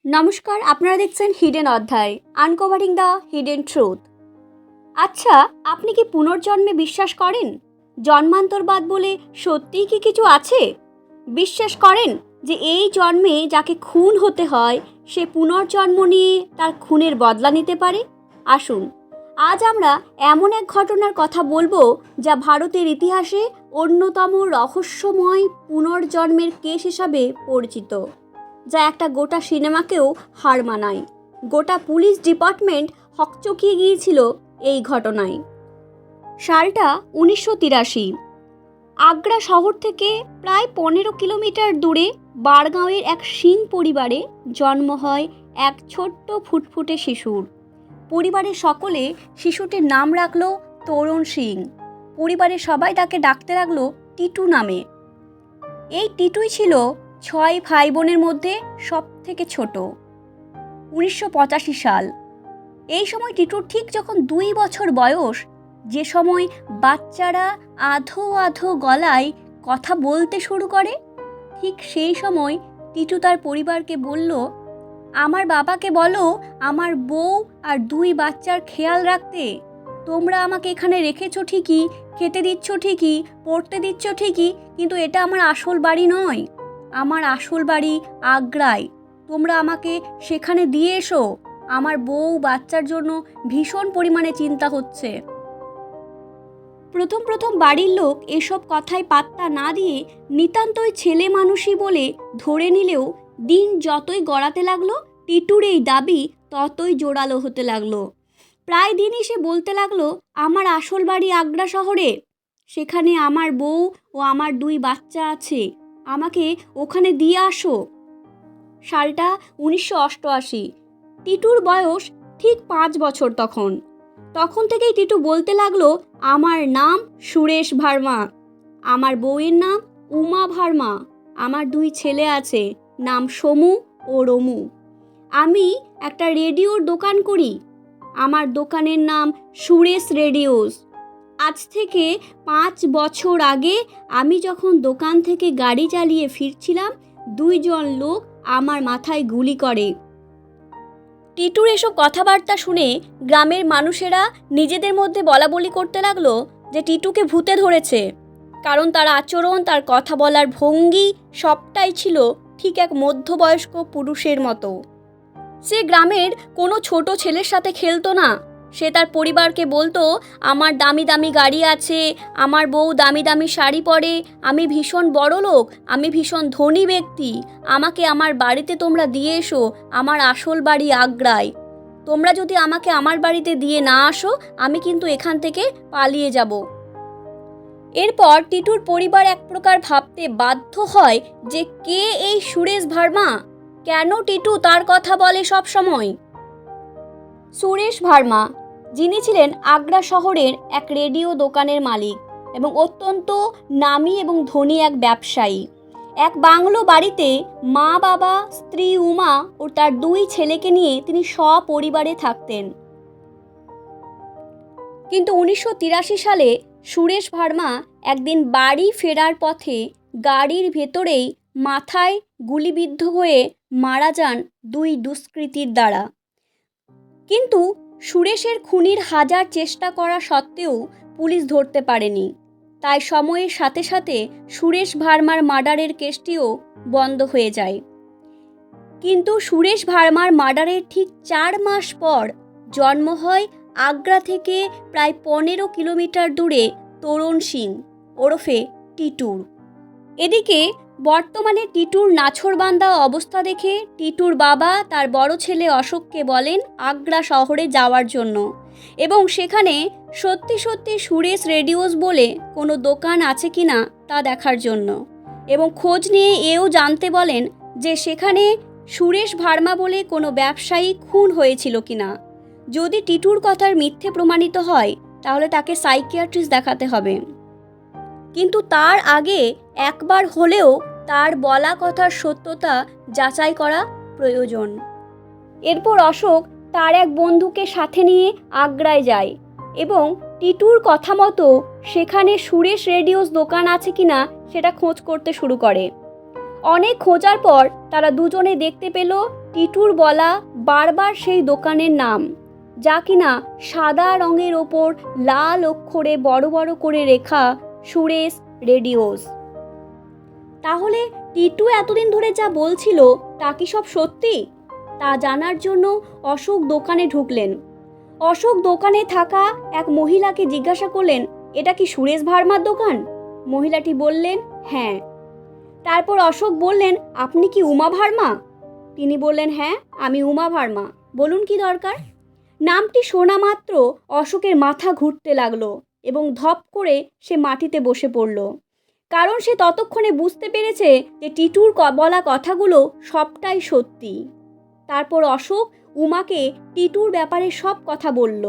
নমস্কার, আপনারা দেখছেন হিডেন অধ্যায়, আনকভারিং দ্য হিডেন ট্রুথ। আচ্ছা, আপনি কি পুনর্জন্মে বিশ্বাস করেন? জন্মান্তরবাদ বলে সত্যিই কি কিছু আছে? বিশ্বাস করেন যে এই জন্মে যাকে খুন হতে হয় সে পুনর্জন্ম নিয়ে তার খুনের বদলা নিতে পারে? আসুন, আজ আমরা এমন এক ঘটনার কথা বলবো যা ভারতের ইতিহাসে অন্যতম রহস্যময় পুনর্জন্মের কেস হিসাবে পরিচিত, যা একটা গোটা সিনেমাকেও হার মানায়। গোটা পুলিশ ডিপার্টমেন্ট হকচকিয়ে গিয়েছিল এই ঘটনায়। সালটা 1983। আগ্রা শহর থেকে প্রায় 15 কিলোমিটার দূরে বারগাঁওয়ের এক সিং পরিবারে জন্ম হয় এক ছোট্ট ফুটফুটে শিশুর। পরিবারের সকলে শিশুটির নাম রাখলো তরুণ সিং। পরিবারের সবাই তাকে ডাকতে লাগলো টিটু নামে। এই টিটুই ছিল 6 ভাই বোনের মধ্যে সব থেকে ছোট। 1985 সাল। এই সময় টিটুর ঠিক যখন 2 বছর বয়স, যে সময় বাচ্চারা আধো আধো গলায় কথা বলতে শুরু করে, ঠিক সেই সময় টিটু তার পরিবারকে বলল, আমার বাবাকে বলো আমার বউ আর 2 বাচ্চার খেয়াল রাখতে। তোমরা আমাকে এখানে রেখেছো ঠিকই, খেতে দিচ্ছ ঠিকই, পড়তে দিচ্ছ ঠিকই, কিন্তু এটা আমার আসল বাড়ি নয়। আমার আসল বাড়ি আগ্রায়। তোমরা আমাকে সেখানে দিয়ে এসো। আমার বউ বাচ্চার জন্য ভীষণ পরিমাণে চিন্তা হচ্ছে। প্রথম বাড়ির লোক এসব কথায় পাত্তা না দিয়ে নিতান্তই ছেলে মানুষই বলে ধরে নিলেও দিন যতই গড়াতে লাগলো, টিটুর এই দাবি ততই জোরালো হতে লাগলো। প্রায় দিনই সে বলতে লাগলো, আমার আসল বাড়ি আগ্রা শহরে, সেখানে আমার বউ ও আমার 2 বাচ্চা আছে, আমাকে ওখানে দিয়ে আসো। সালটা 1988। টিটুর বয়স ঠিক 5 বছর তখন থেকেই টিটু বলতে লাগলো, আমার নাম সুরেশ ভার্মা, আমার বউয়ের নাম উমা ভার্মা, আমার 2 ছেলে আছে, নাম সমু ও রমু। আমি একটা রেডিওর দোকান করি, আমার দোকানের নাম সুরেশ রেডিওস। আজ থেকে 5 বছর আগে আমি যখন দোকান থেকে গাড়ি চালিয়ে ফিরছিলাম, 2 জন লোক আমার মাথায় গুলি করে। টিটুর এসব কথাবার্তা শুনে গ্রামের মানুষেরা নিজেদের মধ্যে বলাবলি করতে লাগলো যে টিটুকে ভূতে ধরেছে, কারণ তার আচরণ, তার কথা বলার ভঙ্গি সবটাই ছিল ঠিক এক মধ্যবয়স্ক পুরুষের মতো। সে গ্রামের কোনো ছোট ছেলের সাথে খেলতো না। সে তার পরিবারকে বলতো, আমার দামি দামি গাড়ি আছে, আমার বউ দামি দামি শাড়ি পরে, আমি ভীষণ বড় লোক, আমি ভীষণ ধনী ব্যক্তি, আমাকে আমার বাড়িতে তোমরা দিয়ে এসো, আমার আসল বাড়ি আগ্রায়। তোমরা যদি আমাকে আমার বাড়িতে দিয়ে না আসো, আমি কিন্তু এখান থেকে পালিয়ে যাব। এরপর টিটুর পরিবার এক প্রকার ভাবতে বাধ্য হয় যে কে এই সুরেশ ভার্মা, কেন টিটু তার কথা বলে সব সময়। সুরেশ ভার্মা, যিনি ছিলেন আগ্রা শহরের এক রেডিও দোকানের মালিক এবং অত্যন্ত নামী এবং ধনী এক ব্যবসায়ী। এক বাংলো বাড়িতে মা, বাবা, স্ত্রী উমা ও তার 2 ছেলেকে নিয়ে তিনি সপরিবারে থাকতেন। কিন্তু 1983 সালে সুরেশ ভার্মা একদিন বাড়ি ফেরার পথে গাড়ির ভেতরেই মাথায় গুলিবিদ্ধ হয়ে মারা যান 2 দুষ্কৃতীর দ্বারা। কিন্তু সুরেশের খুনির হাজার চেষ্টা করা সত্ত্বেও পুলিশ ধরতে পারেনি। তাই সময়ের সাথে সাথে সুরেশ ভার্মার মার্ডারের কেসটিও বন্ধ হয়ে যায়। কিন্তু সুরেশ ভার্মার মার্ডারের ঠিক 4 মাস পর জন্ম হয় আগ্রা থেকে প্রায় 15 কিলোমিটার দূরে তরুণ সিং ওরফে টিটুর। এদিকে বর্তমানে টিটুর নাছোড়বান্দা অবস্থা দেখে টিটুর বাবা তার বড় ছেলে অশোককে বলেন আগ্রা শহরে যাওয়ার জন্য এবং সেখানে সত্যি সত্যি সুরেশ রেডিওস বলে কোনো দোকান আছে কিনা তা দেখার জন্য, এবং খোঁজ নিয়ে এও জানতে বলেন যে সেখানে সুরেশ ভার্মা বলে কোনো ব্যবসায়ী খুন হয়েছিল কিনা। যদি টিটুর কথার মিথ্যে প্রমাণিত হয় তাহলে তাকে সাইকিয়াট্রিস্ট দেখাতে হবে, কিন্তু তার আগে একবার হলেও তার বলা কথার সত্যতা যাচাই করা প্রয়োজন। এরপর অশোক তার এক বন্ধুকে সাথে নিয়ে আগ্রায় যায় এবং টিটুর কথা মতো সেখানে সুরেশ রেডিওস দোকান আছে কিনা সেটা খোঁজ করতে শুরু করে। অনেক খোঁজার পর তারা দুজনে দেখতে পেল টিটুর বলা বারবার সেই দোকানের নাম, যা কিনা সাদা রঙের ওপর লাল অক্ষরে বড় বড় করে লেখা সুরেশ রেডিওস। তাহলে টিটু এতদিন ধরে যা বলছিল তা কি সব সত্যি? তা জানার জন্য অশোক দোকানে ঢুকলেন। অশোক দোকানে থাকা এক মহিলাকে জিজ্ঞাসা করলেন, এটা কি সুরেশ ভার্মার দোকান? মহিলাটি বললেন, হ্যাঁ। তারপর অশোক বললেন, আপনি কি উমা ভার্মা? তিনি বললেন, হ্যাঁ, আমি উমা ভার্মা, বলুন কি দরকার? নামটি শোনা মাত্র অশোকের মাথা ঘুরতে লাগলো এবং ধপ করে সে মাটিতে বসে পড়ল, কারণ সে ততক্ষণে বুঝতে পেরেছে যে টিটুর বলা কথাগুলো সবটাই সত্যি। তারপর অশোক উমাকে টিটুর ব্যাপারে সব কথা বলল,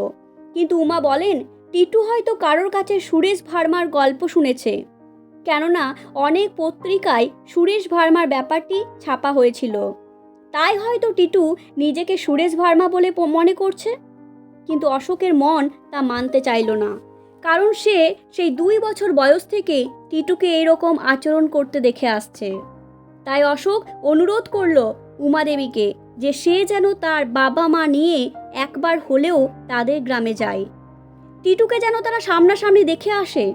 কিন্তু উমা বলেন টিটু হয়তো কারোর কাছে সুরেশ ভার্মার গল্প শুনেছে, কেননা অনেক পত্রিকায় সুরেশ ভার্মার ব্যাপারটি ছাপা হয়েছিল, তাই হয়তো টিটু নিজেকে সুরেশ ভার্মা বলে মনে করছে। কিন্তু অশোকের মন তা মানতে চাইল না, কারণ সে সেই 2 বছর বয়স থেকে টিটুকে এরকম আচরণ করতে দেখে আসছে। তাই অশোক অনুরোধ করল উমাদেবীকে যে সে যেন তার বাবা মা নিয়ে একবার হলেও তাদের গ্রামে যায়, টিটুকে যেন তারা সামনাসামনি দেখে আসে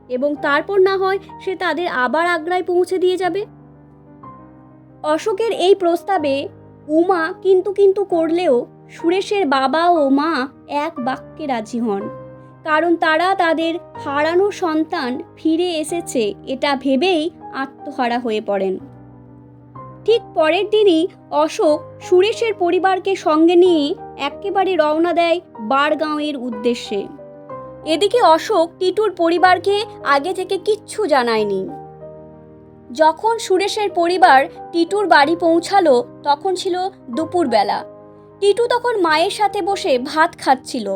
এবং তারপর না হয় সে তাদের আবার আগ্রায় পৌঁছে দিয়ে যাবে। অশোকের এই প্রস্তাবে উমা কিন্তু করলেও সুরেশের বাবা ও মা এক বাক্যে রাজি হন, কারণ তারা তাদের হারানো সন্তান ফিরে এসেছে এটা ভেবেই আত্মহারা হয়ে পড়েন। ঠিক পরের দিনই অশোক সুরেশের পরিবারকে সঙ্গে নিয়ে একেবারে রওনা দেয় বারগাঁওয়ের উদ্দেশ্যে। এদিকে অশোক টিটুর পরিবারকে আগে থেকে কিচ্ছু জানায়নি। যখন সুরেশের পরিবার টিটুর বাড়ি পৌঁছালো তখন ছিল দুপুরবেলা। টিটু তখন মায়ের সাথে বসে ভাত খাচ্ছিল।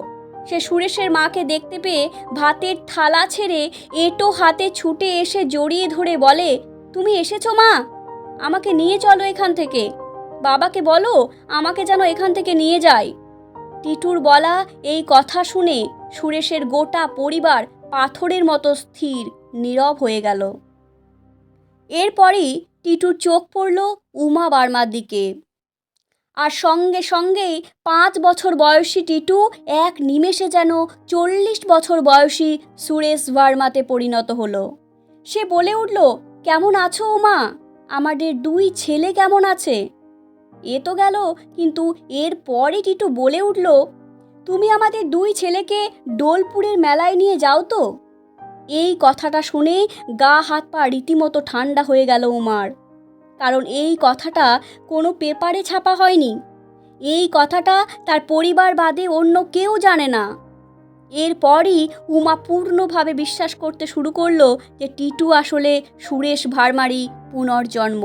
সে সুরেশের মাকে দেখতে পেয়ে ভাতের থালা ছেড়ে এঁটো হাতে ছুটে এসে জড়িয়ে ধরে বলে, তুমি এসেছো মা? আমাকে নিয়ে চলো এখান থেকে। বাবাকে বলো আমাকে যেন এখান থেকে নিয়ে যায়। টিটুর বলা এই কথা শুনে সুরেশের গোটা পরিবার পাথরের মতো স্থির নীরব হয়ে গেল। এরপরই টিটুর চোখ পড়ল উমা ভার্মার দিকে, আর সঙ্গে সঙ্গেই 5 বছর বয়সী টিটু এক নিমেষে যেন 40 বছর বয়সী সুরেশ ভার্মাতে পরিণত হলো। সে বলে উঠল, কেমন আছো উমা? আমাদের 2 ছেলে কেমন আছে? এ তো গেল, কিন্তু এরপরই টিটু বলে উঠল, তুমি আমাদের 2 ছেলেকে ডোলপুরের মেলায় নিয়ে যাও তো। এই কথাটা শুনে গা হাত পা রীতিমতো ঠান্ডা হয়ে গেল উমার, কারণ এই কথাটা কোনো পেপারে ছাপা হয়নি। এই কথাটা তার পরিবার বাদে অন্য কেউ জানে না। এরপরই উমা পূর্ণভাবে বিশ্বাস করতে শুরু করলো যে টিটু আসলে সুরেশ ভার্মারই পুনর্জন্ম।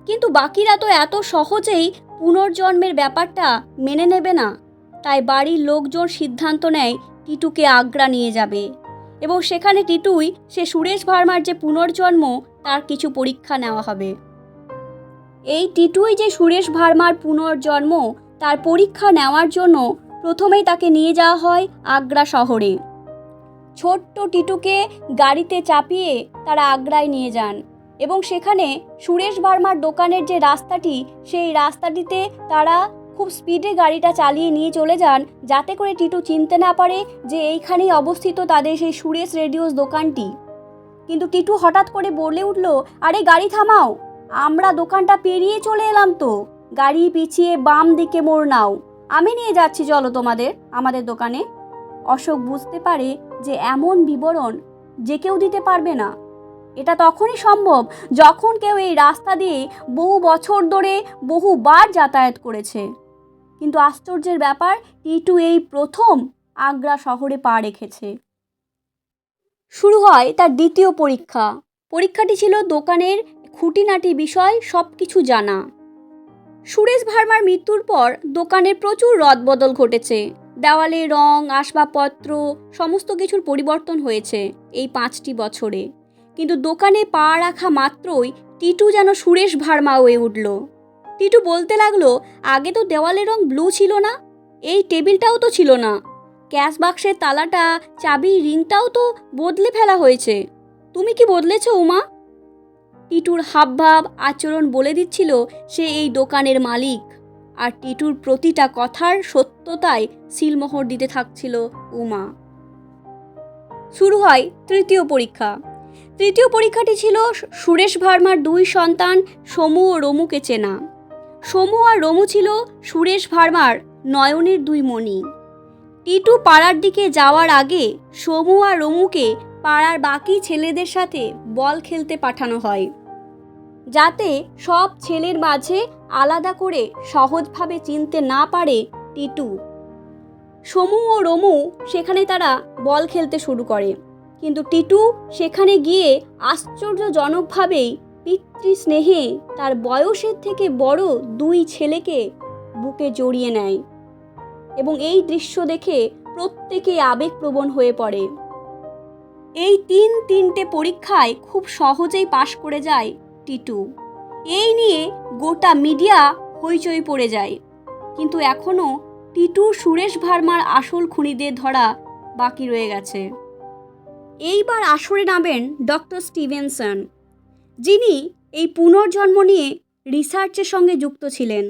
কিন্তু বাকিরা তো এত সহজেই পুনর্জন্মের ব্যাপারটা মেনে নেবে না, তাই বাড়ির লোকজন সিদ্ধান্ত নেয় টিটুকে আগ্রা নিয়ে যাবে এবং সেখানে টিটুই সে সুরেশ ভার্মার যে পুনর্জন্ম তার কিছু পরীক্ষা নেওয়া হবে। এই টিটুই যে সুরেশ ভার্মার পুনর্জন্ম তার পরীক্ষা নেওয়ার জন্য প্রথমেই তাকে নিয়ে যাওয়া হয় আগ্রা শহরে। ছোট্ট টিটুকে গাড়িতে চাপিয়ে তারা আগ্রায় নিয়ে যান এবং সেখানে সুরেশ ভার্মার দোকানের যে রাস্তাটি, সেই রাস্তাটিতে তারা খুব স্পিডে গাড়িটা চালিয়ে নিয়ে চলে যান, যাতে করে টিটু চিনতে না পারে যে এইখানেই অবস্থিত তাদের সেই সুরেশ রেডিওস দোকানটি। কিন্তু টিটু হঠাৎ করে বলে উঠল, আরে গাড়ি থামাও, আমরা দোকানটা পেরিয়ে চলে এলাম তো, গাড়ি পিছিয়ে বাম দিকে মোড় নাও, আমি নিয়ে যাচ্ছি চলো আমাদের দোকানে। অশোক বুঝতে পারে যে এমন বিবরণ যে কেউ দিতে পারবে না। এটা তখনই সম্ভব যখন কেউ এই রাস্তা দিয়ে বহু বছর ধরে বহুবার যাতায়াত করেছে। কিন্তু আশ্চর্যের ব্যাপার, টিটু এই প্রথম আগ্রা শহরে পা রেখেছে। শুরু হয় তার দ্বিতীয় পরীক্ষা। পরীক্ষাটি ছিল দোকানের খুঁটিনাটি বিষয় সব কিছু জানা। সুরেশ ভার্মার মৃত্যুর পর দোকানের প্রচুর রদবদল ঘটেছে। দেওয়ালে রং, আসবাবপত্র সমস্ত কিছুর পরিবর্তন হয়েছে এই 5টি বছরে। কিন্তু দোকানে পা রাখা মাত্রই টিটু যেন সুরেশ ভার্মা হয়ে উঠল। টিটু বলতে লাগলো, আগে তো দেওয়ালের রং ব্লু ছিল না, এই টেবিলটাও তো ছিল না, ক্যাশ বাক্সের তালাটা, চাবি, রিংটাও তো বদলে ফেলা হয়েছে, তুমি কি বদলেছ উমা? টিটুর হাবভাব আচরণ বলে দিচ্ছিল সে এই দোকানের মালিক। আর টিটুর প্রতিটা কথার সত্যতায় সিলমোহর দিতে থাকছিল উমা। শুরু হয় তৃতীয় পরীক্ষা। তৃতীয় পরীক্ষাটি ছিল সুরেশ ভার্মার দুই সন্তান সমু ও রমুকে চেনা। সমু আর রমু ছিল সুরেশ ভার্মার নয়নের দুই মণি। টিটু পাড়ার দিকে যাওয়ার আগে সমু আর রমুকে পাড়ার বাকি ছেলেদের সাথে বল খেলতে পাঠানো হয়, যাতে সব ছেলের মাঝে আলাদা করে সহজভাবে চিনতে না পারে টিটু। সমু ও রমু সেখানে তারা বল খেলতে শুরু করে, কিন্তু টিটু সেখানে গিয়ে আশ্চর্যজনকভাবেই পিতৃস্নেহে তার বয়সের থেকে বড় দুই ছেলেকে বুকে জড়িয়ে নেয় এবং এই দৃশ্য দেখে প্রত্যেকে আবেগপ্রবণ হয়ে পড়ে। এই তিনটে পরীক্ষায় খুব সহজেই পাশ করে যায় টিটু। এই নিয়ে গোটা মিডিয়া হইচই পড়ে যায়, কিন্তু এখনও টিটু সুরেশ ভার্মার আসল খুনিদের ধরা বাকি রয়ে গেছে। এইবার আসরে নামেন ডক্টর স্টিভেনসন, যিনি এই পুনর্জন্ম নিয়ে রিসার্চের সঙ্গে যুক্ত ছিলেন।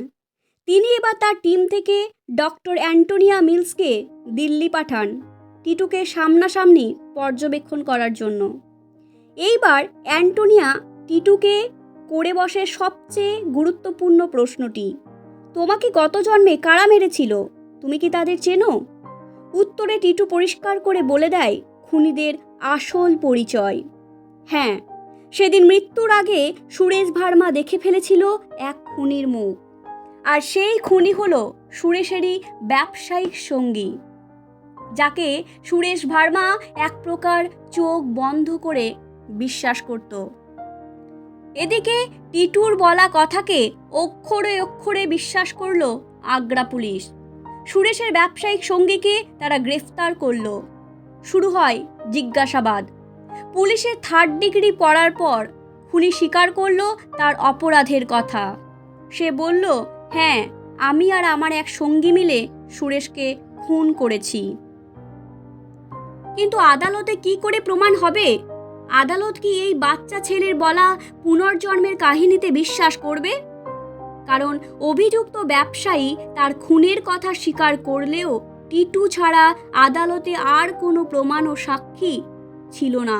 তিনি এবার তার টিম থেকে ডক্টর অ্যান্টোনিয়া মিলসকে দিল্লি পাঠান টিটুকে সামনাসামনি পর্যবেক্ষণ করার জন্য। এইবার অ্যান্টোনিয়া টিটুকে করে বসে সবচেয়ে গুরুত্বপূর্ণ প্রশ্নটি, তোমাকে গত জন্মে কারা মেরেছিল, তুমি কি তাদের চেনো? উত্তরে টিটু পরিষ্কার করে বলে দেয় খুনিদের আসল পরিচয়। হ্যাঁ, সেদিন মৃত্যুর আগে সুরেশ ভার্মা দেখে ফেলেছিল এক খুনির মুখ, আর সেই খুনি হলো সুরেশেরই ব্যবসায়িক সঙ্গী, যাকে সুরেশ ভার্মা এক প্রকার চোখ বন্ধ করে বিশ্বাস করত। এদিকে টিটুর বলা কথাকে অক্ষরে অক্ষরে বিশ্বাস করল আগ্রা পুলিশ। সুরেশের ব্যবসায়িক সঙ্গীকে তারা গ্রেফতার করল। শুরু হয় জিজ্ঞাসাবাদ। পুলিশের 3rd ডিগ্রি পড়ার পর খুনি স্বীকার করল তার অপরাধের কথা। সে বলল, হ্যাঁ, আমি আর আমার এক সঙ্গী মিলে সুরেশকে খুন করেছি। কিন্তু আদালতে কি করে প্রমাণ হবে? আদালত কি এই বাচ্চা ছেলের বলা পুনর্জন্মের কাহিনীতে বিশ্বাস করবে? কারণ অভিযুক্ত ব্যবসায়ী তার খুনের কথা স্বীকার করলেও টিটু ছাড়া আদালতে আর কোনো প্রমাণ ও সাক্ষী ছিল না।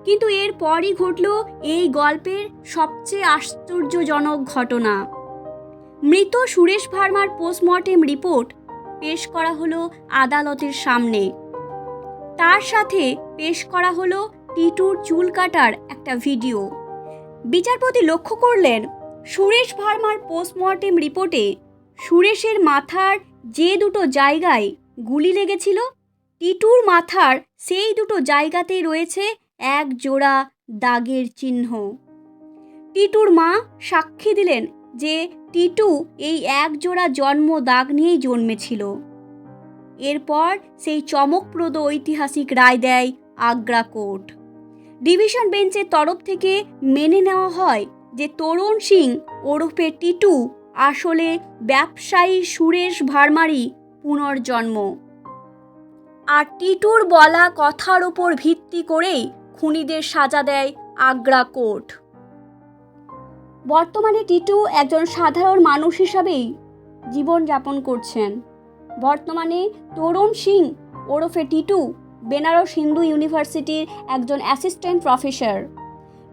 কিন্তু এরপরই ঘটল এই গল্পের সবচেয়ে আশ্চর্যজনক ঘটনা। মৃত সুরেশ ভার্মার পোস্টমর্টেম রিপোর্ট পেশ করা হলো আদালতের সামনে। তার সাথে পেশ করা হলো টিটুর চুল কাটার একটা ভিডিও। বিচারপতি লক্ষ্য করলেন, সুরেশ ভার্মার পোস্টমর্টেম রিপোর্টে সুরেশের মাথার যে দুটো জায়গায় গুলি লেগেছিল, টিটুর মাথার সেই দুটো জায়গাতেই রয়েছে এক জোড়া দাগের চিহ্ন। টিটুর মা সাক্ষী দিলেন যে টিটু এই এক জোড়া জন্ম দাগ নিয়েই জন্মেছিল। এরপর সেই চমকপ্রদ ঐতিহাসিক রায় দেয় আগ্রা কোর্ট। ডিভিশন বেঞ্চের তরফ থেকে মেনে নেওয়া হয় যে তরুণ সিং ওরফে টিটু আসলে ব্যবসায়ী সুরেশ ভার্মারই পুনর্জন্ম, আর টিটুর বলা কথার উপর ভিত্তি করেই খুনিদের সাজা দেয় আগ্রা কোর্ট। বর্তমানে টিটু একজন সাধারণ মানুষ হিসাবেই জীবনযাপন করছেন। বর্তমানে তরুণ সিং ওরফে টিটু বেনারস হিন্দু ইউনিভার্সিটির একজন অ্যাসিস্ট্যান্ট প্রফেসর।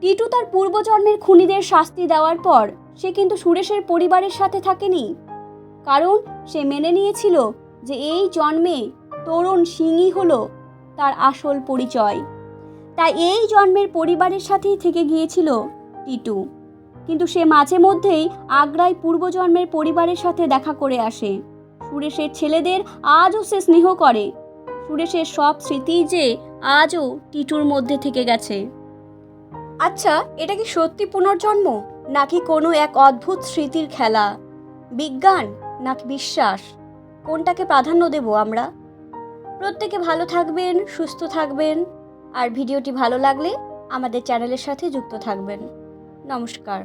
টিটু তার পূর্বজন্মের খুনিদের শাস্তি দেওয়ার পর সে কিন্তু সুরেশের পরিবারের সাথে থাকেনি, কারণ সে মেনে নিয়েছিল যে এই জন্মে তরুণ সিংই হলো তার আসল পরিচয়। তাই এই জন্মের পরিবারের সাথেই থেকে গিয়েছিল টিটু। কিন্তু সে মাঝে মধ্যেই আগ্রায় পূর্বজন্মের পরিবারের সাথে দেখা করে আসে। সুরেশের ছেলেদের আজও সে স্নেহ করে। সুরেশের সব স্মৃতি যে আজও টিটুর মধ্যে থেকে গেছে। আচ্ছা, এটা কি সত্যি পুনর্জন্ম, নাকি কোনো এক অদ্ভুত স্মৃতির খেলা? বিজ্ঞান নাকি বিশ্বাস, কোনটাকে প্রাধান্য দেব আমরা? প্রত্যেকে ভালো থাকবেন, সুস্থ থাকবেন, আর ভিডিওটি ভালো লাগলে আমাদের চ্যানেলের সাথে যুক্ত থাকবেন। নমস্কার।